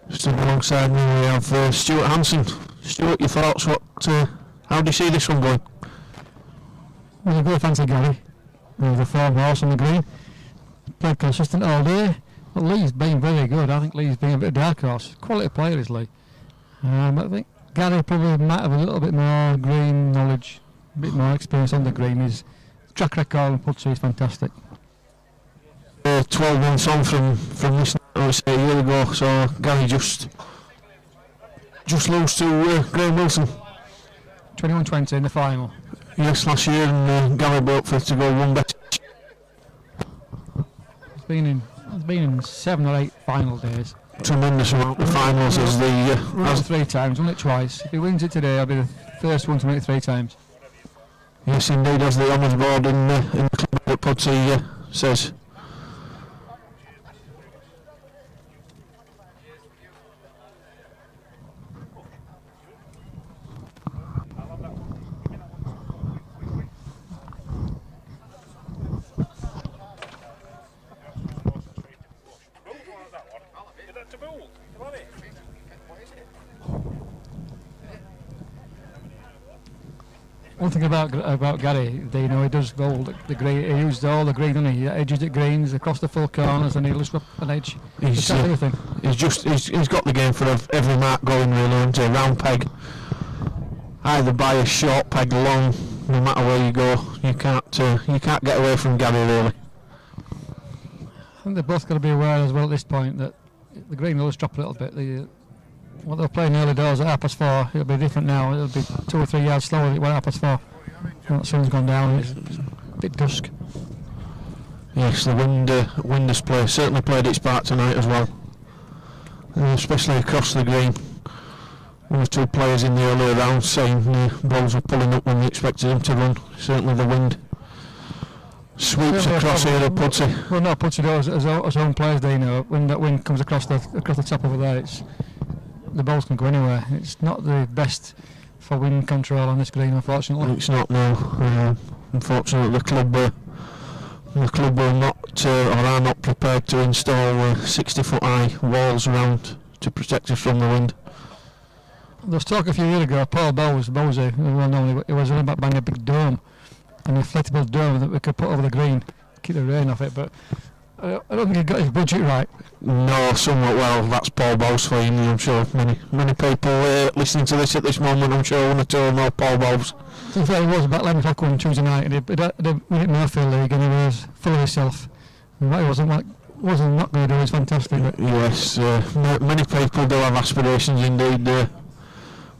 Stood alongside me we have Stuart Hanson. Stuart, your thoughts? How do you see this one going? Well, a good fancy Gary. The 4 balls on the green. Played consistent all day. But Lee's been very good. I think Lee's been a bit of dark horse. Quality player is Lee. But I think Gary probably might have a little bit more green knowledge, a bit more experience on the green. His track record on Pudsey is fantastic. 12 months on from this, I would say, a year ago, so Gary just lost to Graham Wilson. 21-20 in the final. Yes, last year, and Gary broke for to go one better. It's been in 7 or 8 final days. Tremendous amount of finals as the as 3 times, won it twice. If he wins it today, I'll be the first one to win it 3 times. Yes, indeed, as the honours board in the club at Pudsey says. One thing about Gary, he does gold. The green, he used all the green, didn't he? He edges at greens across the full corners, and he lifts up an edge. He's everything. He's got the game for every mark going really. Into a round peg, either by a short peg, long. No matter where you go, you can't get away from Gary really. I think they've both got to be aware as well at this point that the green will just drop a little bit. What they were playing early doors at 4:30, it'll be different now. It'll be 2 or 3 yards slower than it went at 4:30. The sun's gone down, it's a bit dusk. Yes, the wind has certainly played its part tonight as well. Especially across the green. 1 or 2 players in the earlier round saying balls were pulling up when they expected them to run. Certainly the wind sweeps across here at Pudsey. Well, not Pudsey, as home players, they know. When that wind comes across the top over there, the balls can go anywhere. It's not the best for wind control on this green, unfortunately. It's not, no. Unfortunately, the club will not or are not prepared to install 60-foot high walls around to protect us from the wind. There was talk a few years ago, Paul Bowsey, well known, he was on about buying a big dome, an inflatable dome that we could put over the green, keep the rain off it, but I don't think he got his budget right. No, somewhat well. That's Paul Bowes for you. I'm sure many people listening to this at this moment, I'm sure, want to know Paul Bowes. In fact, he was about 11 o'clock on Tuesday night, and he had a Murphy League, and he was full of himself. And what he wasn't not going to do is fantastic. Yes, many people do have aspirations indeed.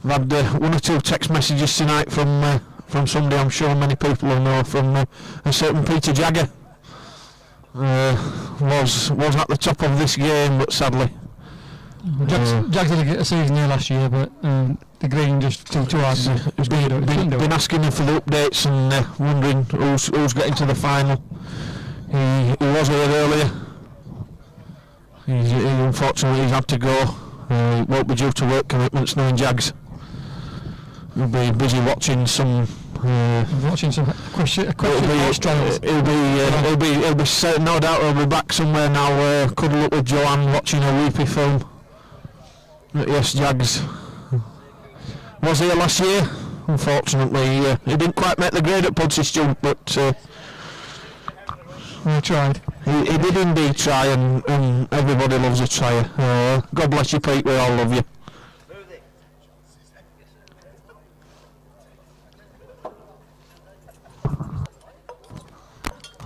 I've had 1 or 2 text messages tonight from somebody I'm sure many people will know, from a certain Peter Jagger. Was at the top of this game, but sadly Jags did get a season here last year, but the green just too hard. He's been asking him for the updates and wondering who's getting to the final. He was here earlier. Unfortunately he's had to go. He won't be due to work commitments now in Jags. He'll be busy watching some. He'll be no doubt he'll be back somewhere now. Cuddle up with Joanne watching a weepy film. But yes, Jags was here last year. Unfortunately, he didn't quite make the grade at Pudsey, Stuart, but he tried. He did indeed try, and everybody loves a trier. God bless you, Pete. We all love you.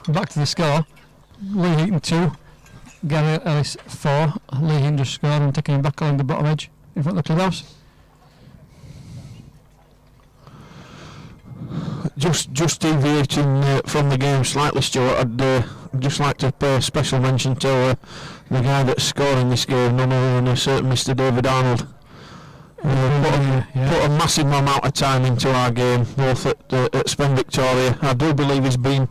Back to the score. Lee Heaton 2, Gary Ellis 4. Lee Heaton just scored and taking him back on the bottom edge in front of the clubhouse. Just deviating from the game slightly, Stuart, I'd just like to pay a special mention to the guy that's scoring this game, none other than a certain Mr. David Arnold. Put a massive amount of time into our game, both at Spen Victoria. I do believe he's been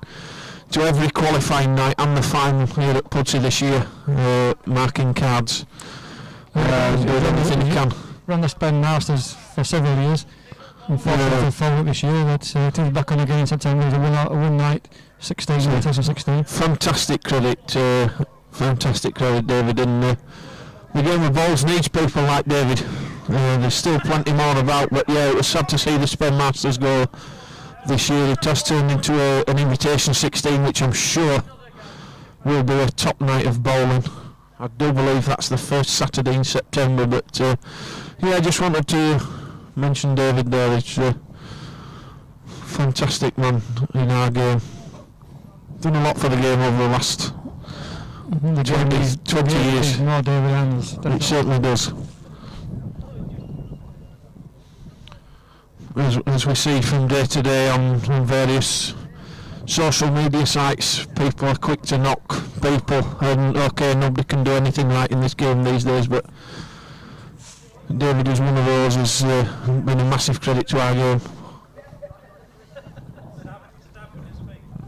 to every qualifying night and the final here at Pudsey this year, marking cards, doing everything he can. Ran the Spen Masters for several years. Unfortunately, for this year, but he's back on again in September. It was a one night 16 in 2016. Fantastic credit, David. And the game of bowls needs people like David. There's still plenty more about, but yeah, it was sad to see the Spen Masters go this year. It has turned into an invitation 16, which I'm sure will be a top night of bowling. I do believe that's the first Saturday in September, but I just wanted to mention David there. It's a fantastic man in our game. Done a lot for the game over the last 20 years. More David Anders. It certainly does. As we see from day to day on various social media sites, people are quick to knock people, and okay, nobody can do anything right in this game these days, but David is one of those, has been a massive credit to our game.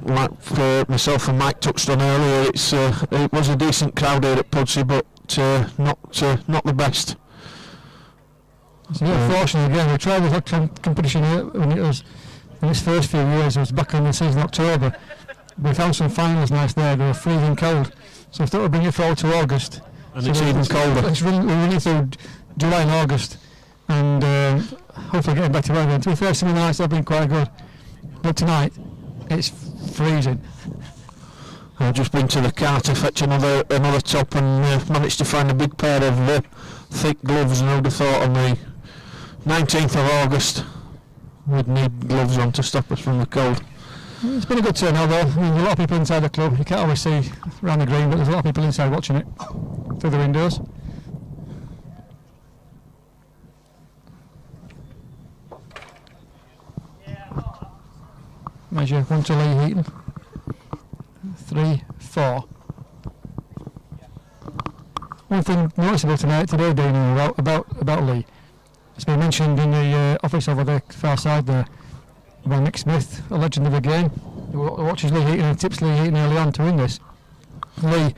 Like myself and Mike touched on earlier, it was a decent crowd here at Pudsey, but not the best. It's unfortunate again. We tried the competition here when it was in its first few years. It was back in the season October. We found some finals nights there. They were freezing cold, so we thought we'd bring it forward to August. And so it's even colder. We're running through July and August, and hopefully getting back to weather. To be fair, some of the nights have been quite good, but tonight it's freezing. I've just been to the car to fetch another top and managed to find a big pair of thick gloves, and I would have thought on the 19th of August we'd need gloves on to stop us from the cold. It's been a good turnout though. I mean, there's a lot of people inside the club. You can't always see around the green, but there's a lot of people inside watching it through the windows. Measure 1 to Lee Heaton. 3-4. One thing noticeable today, Daniel, about Lee. It's been mentioned in the office over the far side there by Nick Smith, a legend of the game, who watches Lee Heaton and tips Lee Heaton early on to win this. Lee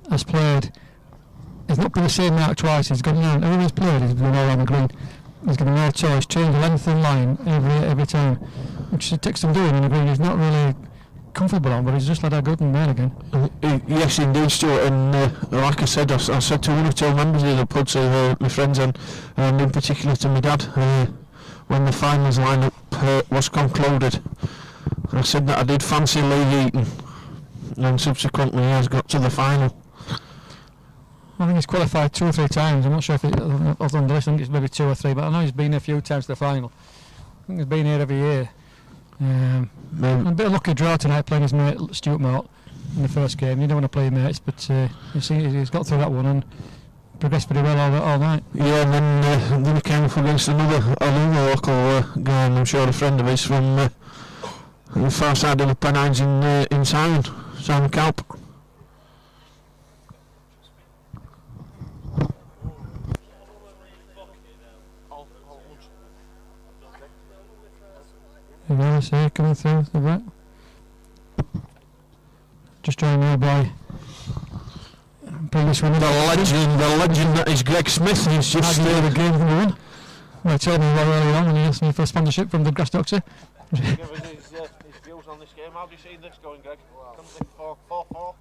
has played, he's not been the same mark twice, he's gone around, everyone he's played, he's been all around the green. He's given no choice, changed the length and line every time, which it takes some doing in the green. He's not really comfortable on, but he's just let our good and man again. Yes, indeed, Stuart. And like I said to one or two members of the Pudsey, my friends, and in particular to my dad, when the finals lineup was concluded, I said that I did fancy Lee Heaton, and subsequently he has got to the final. I think he's qualified 2 or 3 times. I'm not sure if I've done this. I think it's maybe 2 or 3, but I know he's been here a few times to the final. I think he's been here every year. A bit of lucky draw tonight playing his mate Stuart Mort in the first game. You don't want to play your mates, but he's got through that one and progressed pretty well all night. Yeah, and then he came up against another local guy, and I'm sure a friend of his from the far side of the Pennines in Simon Calp. Coming through the back. Just joined now by pull this one in. The legend that is Greg Smith is just the game from the one. Well, he told me well earlier on when he asked me for sponsorship from the grass doctor. Give us his views on this game. How do you see this going, Greg? Comes in 4-4.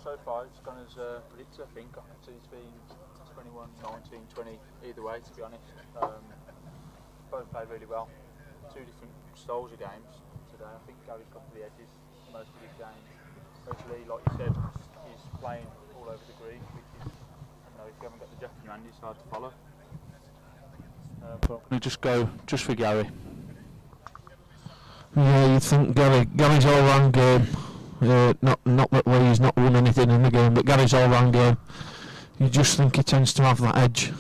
So far it's gone as predicted, I think. I can see it's been 21, 19, 20 either way, to be honest. Both played really well. Two different styles of games today. I think Gary's got to the edges most of his games. Whereas Lee, like you said, is playing all over the green, which is, if you haven't got the jack in your hand, it's hard to follow. But we just go for Gary. Yeah, you think Gary's all-round game. Not that Lee's not won anything in the game, but Gary's all-round game. You just think he tends to have that edge.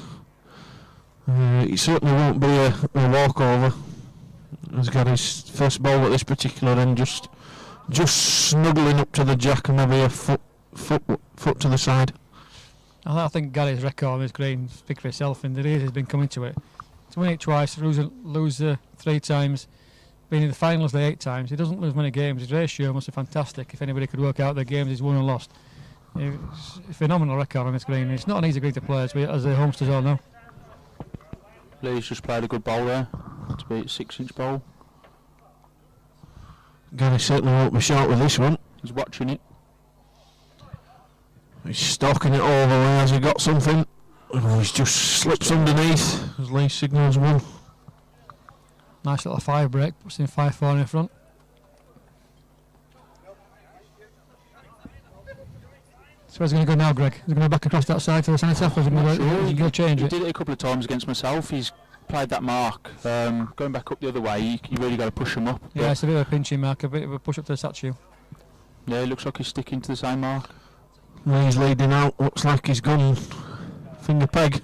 It certainly won't be a walkover, as Gary's first ball at this particular end just snuggling up to the jack and maybe a foot to the side. I think Gary's record on his green speaks for itself. In the years he's been coming to it, to win it twice, lose 3 times, been in the finals 8 times. He doesn't lose many games. His ratio must be fantastic. If anybody could work out the games he's won and lost, it's a phenomenal record on his green. It's not an easy green to play, as the homesters all know. Lee's just played a good bowl there to beat a 6-inch bowl. Gary certainly won't be short with this one. He's watching it. He's stalking it all the way. Has he got something? Oh, he's just slips underneath as Lee signals one. Nice little 5 break, puts in 5-4 in the front. So where's he going to go now, Greg? Is he going to go back across that side to the centre, or is he going to change it? He did it a couple of times against myself. He's played that mark. Going back up the other way, you really got to push him up. Yeah, it's a bit of a pinching mark, a bit of a push up to the statue. Yeah, it looks like he's sticking to the same mark. Lee's leading out. Looks like he's gone finger peg.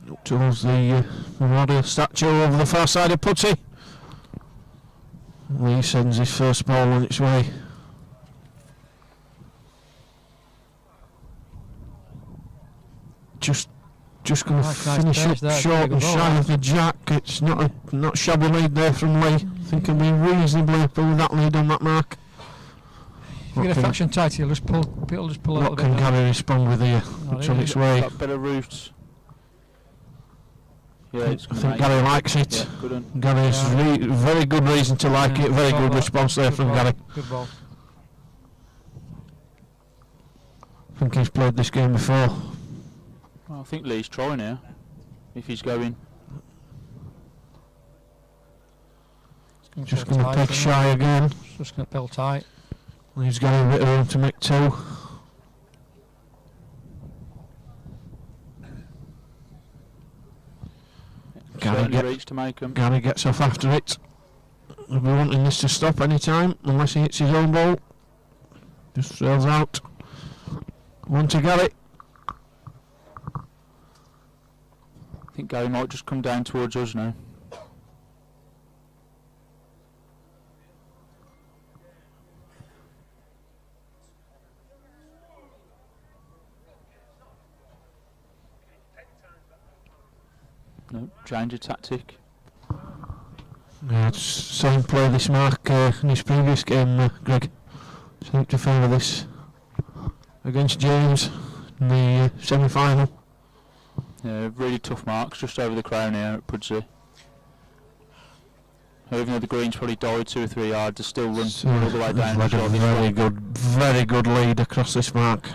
Up towards the Marauder statue over the far side of Pudsey. Lee sends his first ball on its way. Just going to finish up short and shy of the jack. It's not shabby lead there from Lee. I think he'll be reasonably happy with that lead on that mark. If you get a fraction tight, he'll just pull a little bit. What can Gary respond with here? It's on its way. Got better routes. Yeah, I think Gary likes it. Yeah, good one. Gary has very good reason to like it. Very good response there from Gary. Good ball. I think he's played this game before. Well, I think Lee's trying here, if he's going. Just going to peg shy again. Just going to pill tight. Lee's got a bit of room to make 2. Gary gets off after it. He'll be wanting this to stop any time, unless he hits his own ball. Just sails out. One to Gary. I think Gary might just come down towards us now. No, change of tactic. Yeah, it's same play this mark in his previous game, Greg. Seemed to favour this against James in the semi-final. Yeah, really tough marks just over the crown here at Pudsey. Even though the green's probably died 2 or 3 yards, they still run all the way down. Very good lead across this mark.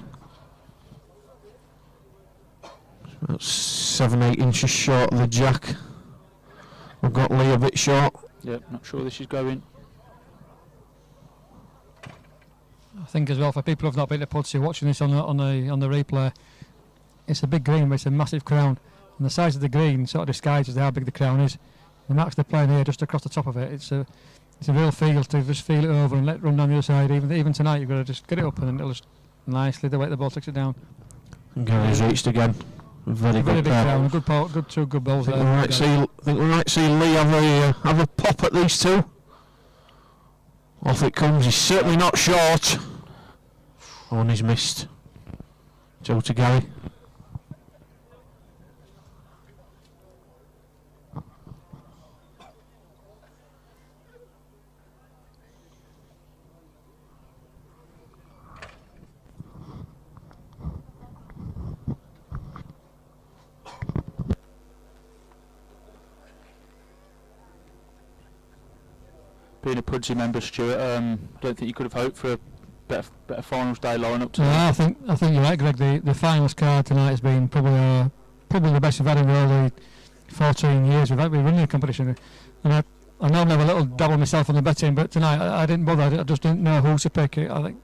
About 7-8 inches short of the jack. We've got Lee a bit short. Yep, not sure this is going. I think as well, for people who've not been to Pudsey watching this on the replay, it's a big green, but it's a massive crown, and the size of the green sort of disguises how big the crown is. The marks they're playing here just across the top of it, it's a real feel to just feel it over and let it run down the other side. Even tonight, you've got to just get it up and it'll just nicely the way the ball takes it down. And Gary's reached again. Very big crown, two good balls there. I think we might see Lee have a pop at these two. Off it comes. He's certainly not short. Oh, and he's missed. 2 to Gary. being a Pudsey member, Stuart, don't think you could have hoped for a better finals day lineup No, tonight. I think you're right, Greg. The finals card tonight has been probably the best we've had in all the 14 years we've been running the competition. And I know I have a little dabble myself on the betting, but tonight I didn't bother. I just didn't know who to pick. I think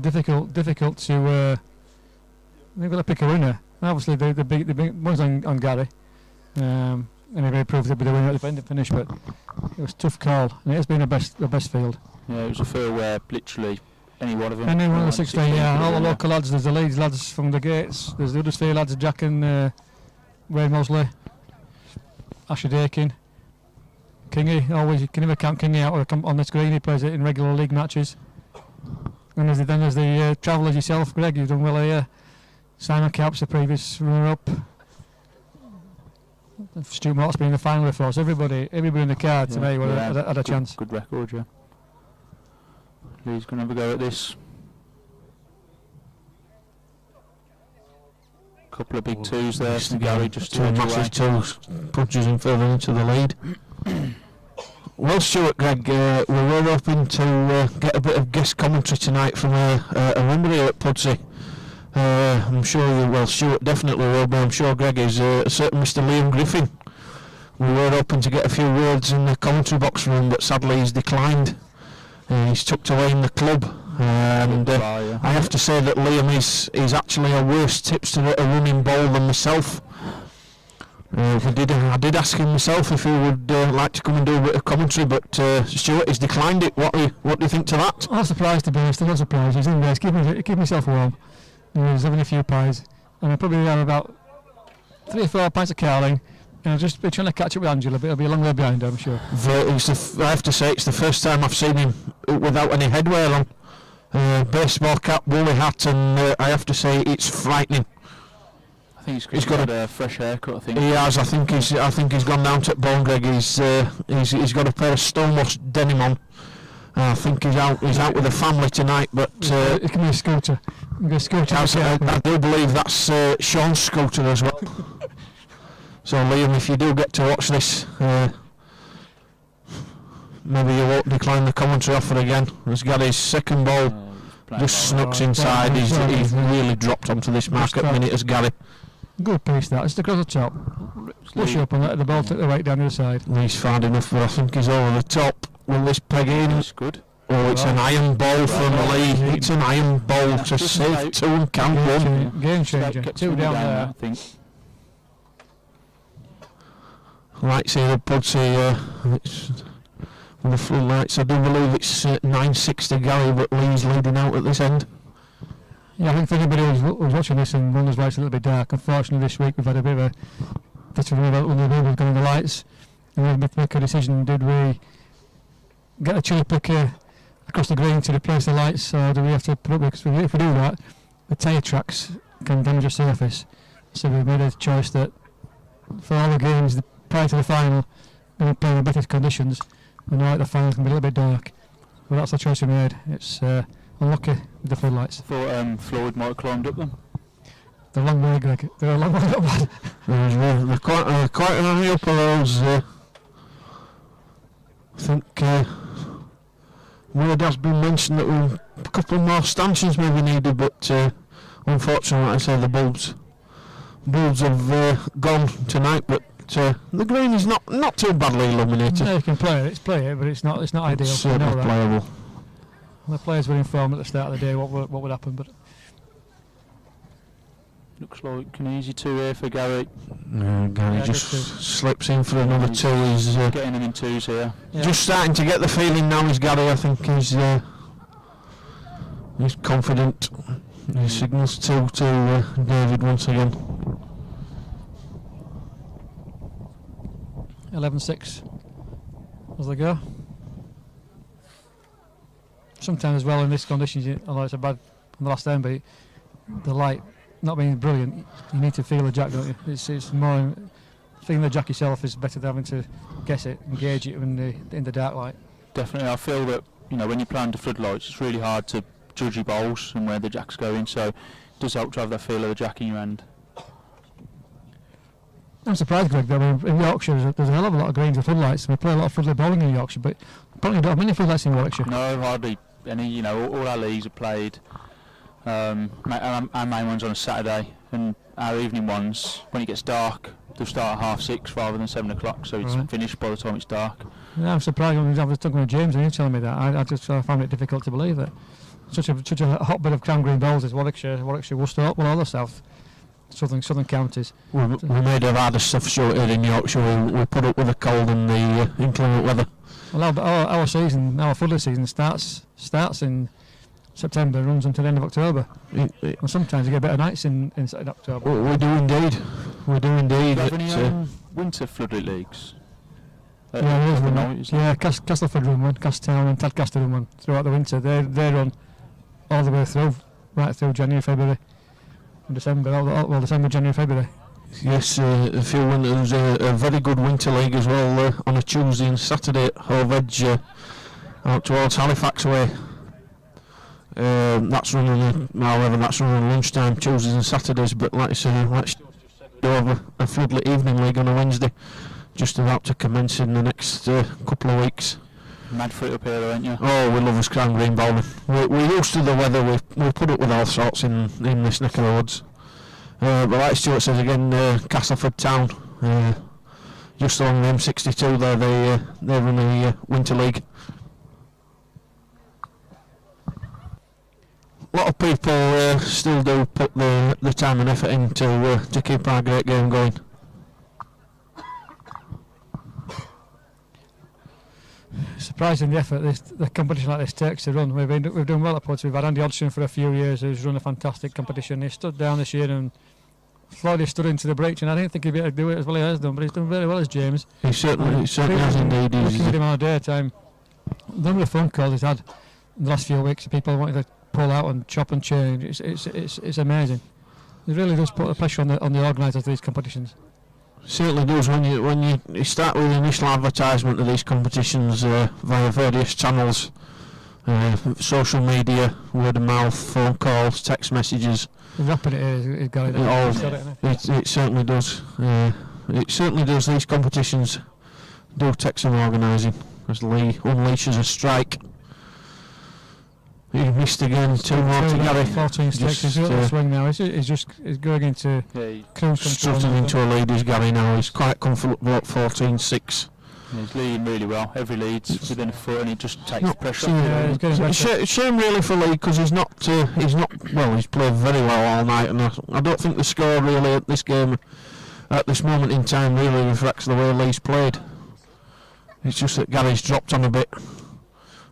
difficult to. They've got to pick a winner. Obviously, the big one's on Gary, and he proved to be the winner at the end of finish. But it was a tough call, and it has been the best field. Yeah, it was a field where literally any one of them. Any one of the 16, yeah. All the local lads. There's the Leeds lads from the Gates. There's the Huddersfield lads, Jack and Wayne Mosley, Asher Dakin, Kingy. Always you can never count Kingy out on this green. He plays it in regular league matches. And there's the travellers yourself, Greg. You've done well here. Simon Kelp's the previous runner-up. Stuart Mort's been in the final before, so everybody in the card today had a chance. Good record, yeah. Lee's going to have a go at this. Couple of big twos there from Gary, just two massive twos, punches him further into the lead. Well, Stuart, Greg, we were hoping to get a bit of guest commentary tonight from a member here at Pudsey. I'm sure Stuart definitely will, but I'm sure Greg is a certain Mr. Liam Griffin. We were hoping to get a few words in the commentary box from him, but sadly he's declined. He's tucked away in the club, and I have to say that Liam is actually a worse tipster at a running ball than myself. I did ask him myself if he would like to come and do a bit of commentary, but Stuart has declined it. What do you think to that? I'm surprised, to be honest. I'm not surprised. He's in there. He's keeping himself warm. He's having a few pies, and I'll probably have about 3 or 4 pints of Carling, and I'll just be trying to catch up with Angela, but it'll be a long way behind her, I'm sure. I have to say, it's the first time I've seen him without any headwear on. Baseball cap, woolly hat, and I have to say, it's frightening. I think he's got a fresh haircut. I think he has. I think he's gone down to Bone, Greg. He's got a pair of stonewashed denim on. I think he's out with the family tonight, but it can be a scooter. I do believe that's Sean's scooter as well. So Liam, if you do get to watch this, maybe you won't decline the commentary offer again. He's got his second ball, just snucks inside. He's really dropped onto this mark at minute as Gary. Good piece that. It's across the top. Push up and let the ball take the weight down the other side. He's far enough, but I think he's over the top. Will this peg in? That's good. Oh, it's an iron ball from Lee. It's an iron ball to save 2 and count 1. Game changer. 2 down there. I think. Lights here at Pudsey. It's with the floodlights. I do believe it's 9-6 to Gary, but Lee's leading out at this end. Yeah, I think for anybody who's watching this and wonders why it's a little bit dark, unfortunately this week we've had a bit of a when the we've gone on the lights, and we had to make a decision. Did we get a cherry picker across the green to replace the lights, or do we have to put up, because if we do that, the tyre tracks can damage the surface. So we made a choice that for all the games prior to the final, we would play in better conditions, and now the final can be a little bit dark. But that's the choice we made. It's unlucky with the floodlights. I thought Floyd might have climbed up them. They're a long way, Greg. They're a long way up, lad. They're quite an high up of those. I think word has been mentioned that a couple more stanchions may be needed, but unfortunately, like I say, the bulbs have gone tonight. But the green is not too badly illuminated. No, you can play it, but it's not ideal. It's certainly playable. The players were informed at the start of the day what would happen, but looks like an easy 2 here for Gary. Gary just slips in for another 2. He's getting him in 2s here. Yeah. Just starting to get the feeling now. He's Gary. I think he's confident. He signals to David once again. 11-6 as they go. Sometimes as well in this conditions, although it's a bad on the last end, but the light not being brilliant, you need to feel the jack, don't you? It's more feeling the jack yourself is better than having to guess it and gauge it in the dark light. Definitely, I feel that when you play under floodlights, it's really hard to judge your bowls and where the jack's going. So it does help to have that feel of the jack in your hand. I'm surprised, Greg, that in Yorkshire there's a hell of a lot of greens with floodlights. We play a lot of floodlight bowling in Yorkshire, but Probably don't have many full nights in Warwickshire. No, hardly any. You know, all our leagues are played. Our main one's on a Saturday, and our evening ones, when it gets dark, they'll start at 6:30 rather than 7 o'clock, so it's Right. finished by the time it's dark. Yeah, I'm surprised. I was talking with James and he was telling me that. I just found it difficult to believe it. Such a hotbed of crown green bowls is Warwickshire, Worcester, well, all the south, southern counties. We made a rather soft show here in Yorkshire. We put up with the cold and the inclement weather. Well, our season, our football season starts in September, runs until the end of October. And sometimes you get better nights in October. We do indeed. We do indeed. Do you have any winter floodlit leagues? Castleford run one, Castown and Tadcaster run one throughout the winter. They run all the way through, right through January, February, and December. December, January, February. Yes, a few winters. A very good winter league as well on a Tuesday and Saturday at Hove Edge, out towards Halifax way. That's running, however, that's running lunchtime Tuesdays and Saturdays. But like I say, let's do have a floodlit evening league on a Wednesday, just about to commence in the next couple of weeks. Mad for it up here, aren't you? Oh, we love us crown green bowling. We're used to the weather. We put up with all sorts in this neck of the woods. But like Stuart says again, Castleford Town, just along the M62 there, they run a winter league. A lot of people still do put the time and effort in to keep our great game going. Surprising the effort the competition like this takes to run. We've done well at Pudsey. We've had Andy Hodgson for a few years, who's run a fantastic competition. He stood down this year and Floyd stood into the breach, and I didn't think he'd be able to do it as well as he has done, but he's done very well as James. He certainly has indeed. Looking at him on a daytime, the number of phone calls he's had in the last few weeks, people wanting to pull out and chop and change. It's amazing. It really does put the pressure on the organisers of these competitions. Certainly does. When you start with the initial advertisement of these competitions via various channels, social media, word of mouth, phone calls, text messages. Rapid it is, he's got it. It certainly does. It certainly does. These competitions do take some organising. As Lee unleashes a strike. He missed again. Two more to Gary. 14 sticks. He's got the swing now. He's going into cruise control. Strutting into a lead is Gary now. He's quite comfortable at 14-6. He's leading really well. Every lead's within a foot, and he just takes the pressure off. Shame really for Lee, because he's not. Well, he's played very well all night, and I don't think the score really at this game, at this moment in time, really reflects the way Lee's played. It's just that Gary's dropped on a bit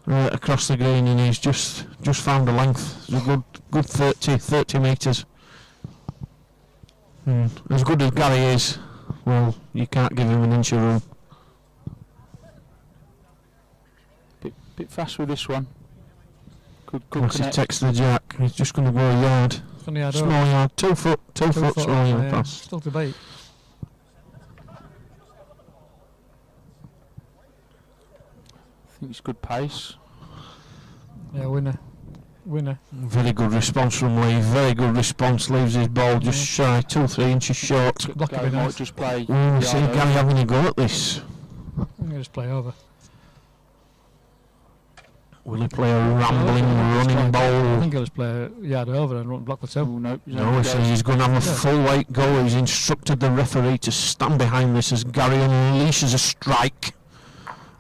across the green, and he's just found a length. It's a good 30 metres. As good as Gary is, well, you can't give him an inch of room. Bit fast with this one. Good Once he connect. takes the jack, he's just going to go a yard. Small yard, 2 foot, small yard pass. Still to beat. I think it's good pace. Yeah, winner. Very good response from Lee. Very good response. Leaves his ball just shy, 2-3 inches short. Gary might just play. See Gary having a go at this. I'm going to just play over. Will he play a rambling, running I ball? think he'll just play a yard over and run block the two. Oh, no, No, he says he's going to have a full weight go. He's instructed the referee to stand behind this as Gary unleashes a strike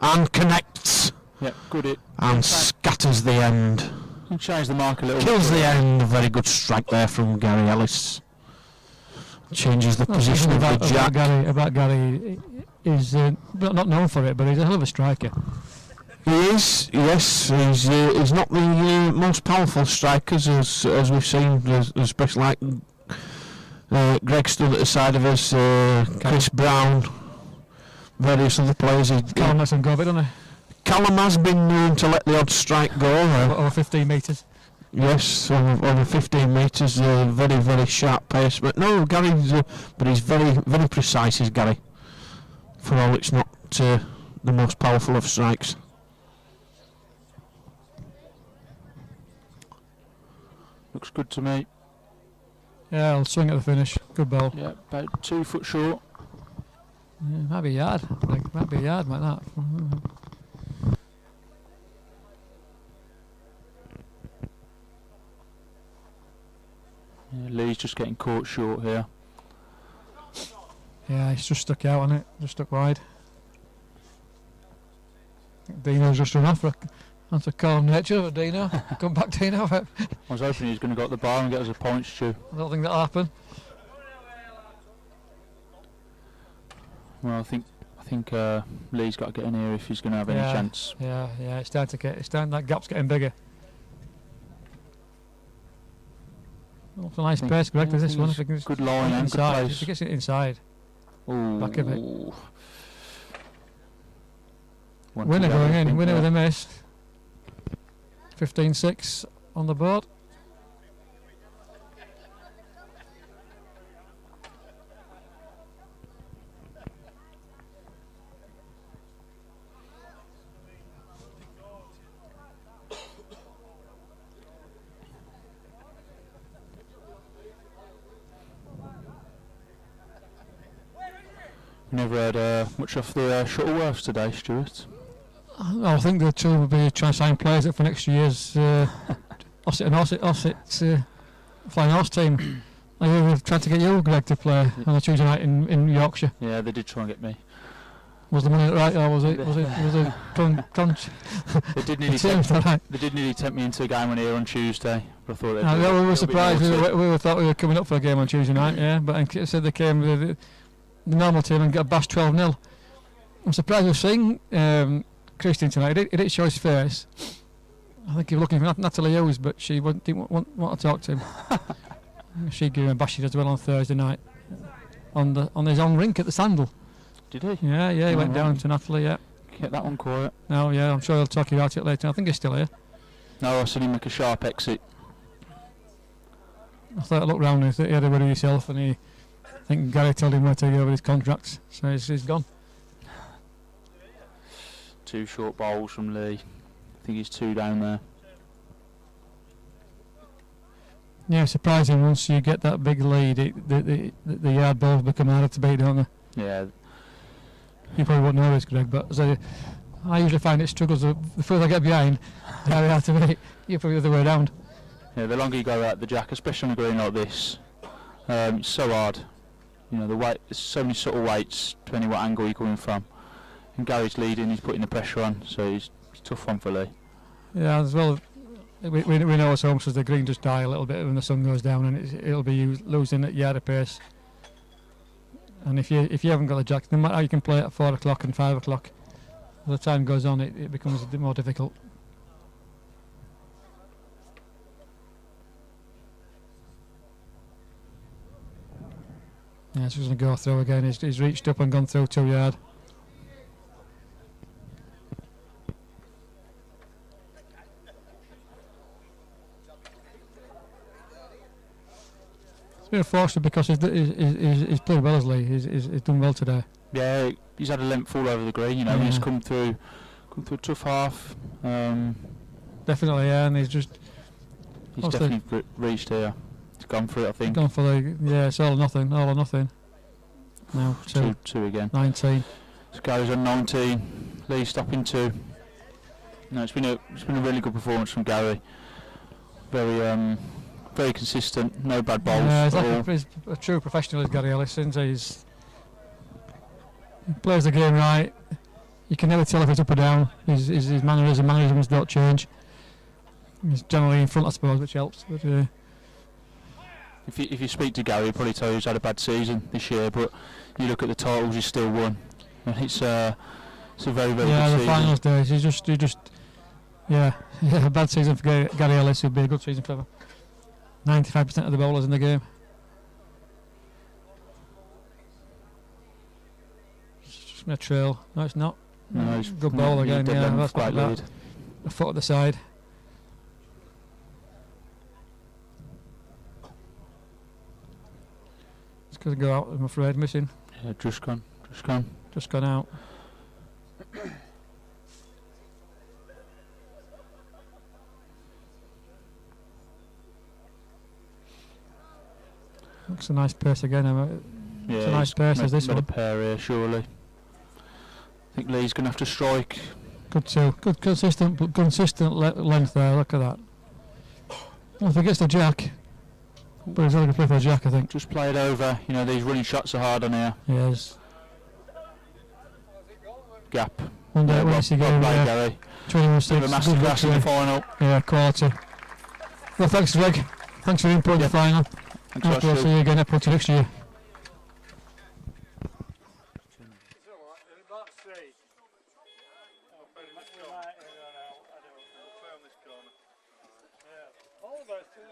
and connects. Yeah, good hit. And scatters the end. He changed the mark a little. Kills the end. A very good strike there from Gary Ellis. Changes the position of the jack. About Gary, he's not known for it, but he's a hell of a striker. He is, yes. He's not the most powerful strikers, as we've seen, especially like Greg stood at the side of us, Chris Brown, various other players. Callum lets him go a bit, doesn't he? Callum has been known to let the odd strike go. Over 15 metres. Yes, over 15 metres, very, very sharp pace. But no, Gary's, but he's very, very precise, is Gary. For all it's not the most powerful of strikes. Looks good to me. Yeah, I'll swing at the finish. Good ball. Yeah, about 2 foot short. Yeah, might be a yard. Might be a yard like that. Lee's just getting caught short here. Yeah, he's just stuck out on it, just stuck wide. Dino's just run off. That's a calm nature of Dino. Come back, Dino. I was hoping he was going to go at the bar and get us a point, Stu. I don't think that'll happen. Well, I think Lee's got to get in here if he's going to have any chance. Yeah. It's starting that gap's getting bigger. Oh, it's a nice pace, Greg. There's this one. If it Good line and good inside, pace. if he gets it inside, back of it. Winner going in. Winner with a miss. 15-6 on the board. Never heard much off the Shuttleworths today, Stuart. I think the two will be trying to sign players up for next year's Ossett Flying Horse team. I hear we've tried to get you, Greg, to play on a Tuesday night in Yorkshire. Yeah, they did try and get me. Was the money right, or was it crunch? They did nearly tempt me into a game on here on Tuesday, but I thought we were surprised. We thought we were coming up for a game on Tuesday night, yeah. But I said they came with the normal team and got bashed 12-0. I'm surprised we're seeing Christian tonight. He didn't show his face. I think he was looking for Natalie Hughes, but she didn't want to talk to him. She gave him a bashing as well on Thursday night on his own rink at the Sandal. Did he? Yeah, he went down to Natalie. Yeah. Kept that one quiet. No, yeah, I'm sure he'll talk about it later. I think he's still here. No, I seen him make a sharp exit. I thought I looked round and he had a word with himself, and I think Gary told him where to go with his contracts, so he's gone. 2 short bowls from Lee. I think he's 2 down there. Yeah, surprising once you get that big lead, the yard balls become harder to beat, don't they? Yeah. You probably won't know this, Greg, but I usually find it struggles. The further I get behind, the harder to beat. You're probably the other way around. Yeah, the longer you go out the jack, especially on a green like this, it's so hard. You know, the weight. There's so many subtle weights depending what angle you're coming from. And Gary's leading, he's putting the pressure on, so it's a tough one for Lee. Yeah, as well. We know as home says the green just die a little bit when the sun goes down, and it'll be losing at yard of pace. And if you haven't got the jack, no matter how you can play at 4 o'clock and 5 o'clock, as the time goes on, it becomes a bit more difficult. Yeah, so he's going to go through again. He's reached up and gone through 2 yard. It's been unfortunate because he's played well as Lee. He's done well today. Yeah, he's had a length all over the green. You know, he's come through a tough half. Definitely, yeah, and he's definitely reached here. He's gone for it, I think. Gone for it's all or nothing. Now 2 again. 19. So Gary's on 19. Lee stopping 2. No, it's been a really good performance from Gary. Very consistent, no bad bowls. Yeah, he's a true professional, is Gary Ellis. He plays the game right. You can never tell if it's up or down. His mannerisms don't change. He's generally in front, I suppose, which helps. But if you speak to Gary, he'll probably tell you he's had a bad season this year. But you look at the titles he's still won, and it's a very good season. Yeah, the finals days. He just a bad season for Gary Ellis. It'll be a good season for him. 95% of the bowlers in the game. It's just going to trail. No, it's not. No, it's good bowl again. Yeah, that's quite lead. A foot at the side. It's going to go out, I'm afraid. Missing. Yeah, just gone out. Looks a nice pace again. It's a nice pace as this one. A pair here, surely. I think Lee's going to have to strike. Good too. Good consistent length there. Look at that. Well, if he gets the jack, But he's had a good play for Jack, I think. Just played over. You know, these running shots are hard on here. Yes. Gap. One day, when you see Gary, Gary. 21-6. Bit of a masterclass in the final. Yeah, quarter. Well, thanks, Greg. Thanks for your input in the final. Thanks Hopefully we'll see you again at Pudsey next year. All those two.